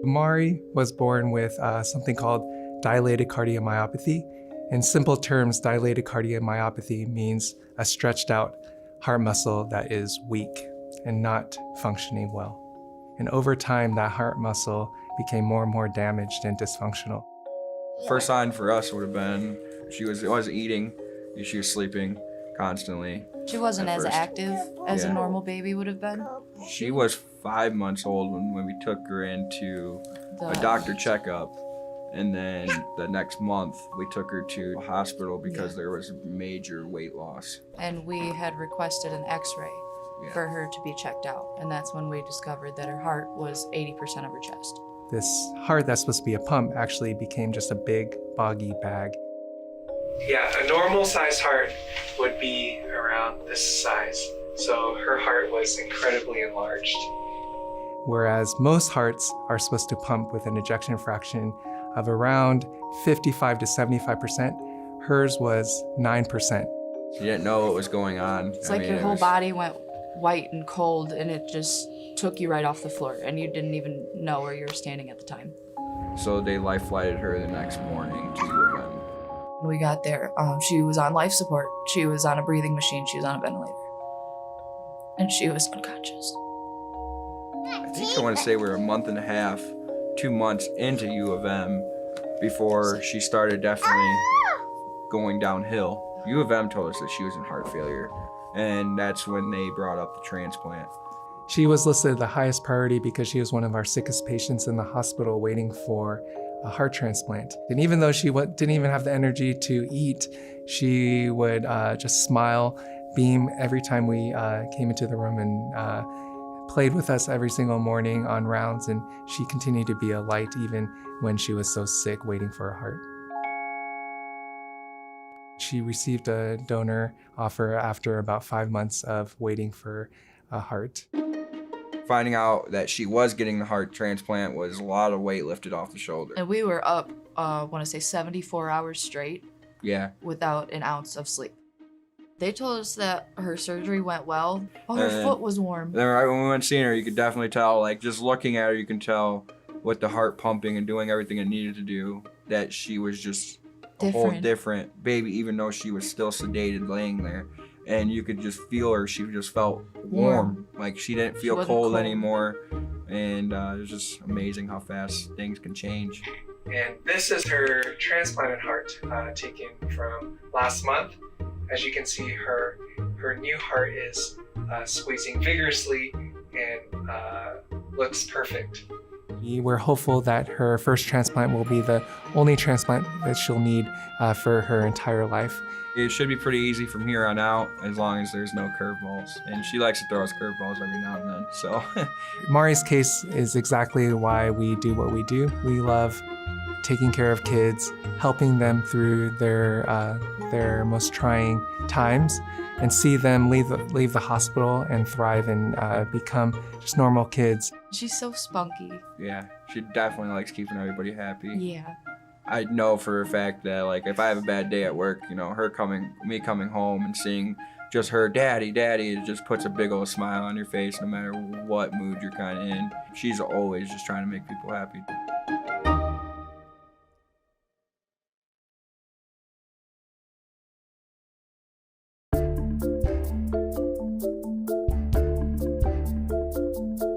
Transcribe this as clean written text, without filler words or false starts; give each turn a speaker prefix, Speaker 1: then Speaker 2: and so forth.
Speaker 1: Mari was born with something called dilated cardiomyopathy. In simple terms, dilated cardiomyopathy means a stretched out heart muscle that is weak and not functioning well. And over time, that heart muscle became more and more damaged and dysfunctional.
Speaker 2: First sign for us would have been she wasn't eating, she was sleeping constantly.
Speaker 3: She wasn't as
Speaker 2: first.
Speaker 3: active as a
Speaker 2: Yeah.
Speaker 3: normal baby would have been.
Speaker 2: She was 5 months old when we took her into a doctor checkup. And then the next month, we took her to the hospital because there was major weight loss.
Speaker 3: And we had requested an x-ray for her to be checked out. And that's when we discovered that her heart was 80% of her chest.
Speaker 1: This heart that's supposed to be a pump actually became just a big, boggy bag.
Speaker 4: Yeah, a normal sized heart would be around this size. So her heart was incredibly enlarged.
Speaker 1: Whereas most hearts are supposed to pump with an ejection fraction of around 55 to 75%, hers was 9%.
Speaker 2: She didn't know what was going on.
Speaker 3: It's like your whole body went white and cold and it just took you right off the floor and you didn't even know where you were standing at the time.
Speaker 2: So they life flighted her the next morning to U of M.
Speaker 3: When we got there, she was on life support. She was on a breathing machine. She was on a ventilator. And she was unconscious.
Speaker 2: I think I want to say we were a month and a half, 2 months into U of M before she started definitely going downhill. U of M told us that she was in heart failure, and that's when they brought up the transplant.
Speaker 1: She was listed the highest priority because she was one of our sickest patients in the hospital waiting for a heart transplant. And even though she didn't even have the energy to eat, she would just smile, beam every time we came into the room and played with us every single morning on rounds, and she continued to be a light even when she was so sick waiting for a heart. She received a donor offer after about 5 months of waiting for a heart.
Speaker 2: Finding out that she was getting the heart transplant was a lot of weight lifted off the shoulder.
Speaker 3: And we were up, I want to say 74 hours straight
Speaker 2: Yeah.
Speaker 3: without an ounce of sleep. They told us that her surgery went well. Oh, her foot was warm.
Speaker 2: Then right when we went seeing her, you could definitely tell, like just looking at her, you can tell with the heart pumping and doing everything it needed to do, that she was just a whole different baby, even though she was still sedated laying there. And you could just feel her, she just felt warm. Like she didn't feel cold anymore. And it was just amazing how fast things can change.
Speaker 4: And this is her transplanted heart taken from last month. As you can see, her new heart is squeezing vigorously and looks perfect.
Speaker 1: We're hopeful that her first transplant will be the only transplant that she'll need for her entire life.
Speaker 2: It should be pretty easy from here on out, as long as there's no curveballs. And she likes to throw us curveballs every now and then, so.
Speaker 1: Mari's case is exactly why we do what we do. We love taking care of kids, helping them through their most trying times, and see them leave the hospital and thrive and become just normal kids.
Speaker 3: She's so spunky.
Speaker 2: Yeah, she definitely likes keeping everybody happy.
Speaker 3: Yeah.
Speaker 2: I know for a fact that, like, if I have a bad day at work, you know, me coming home and seeing just her, daddy, it just puts a big old smile on your face no matter what mood you're kind of in. She's always just trying to make people happy.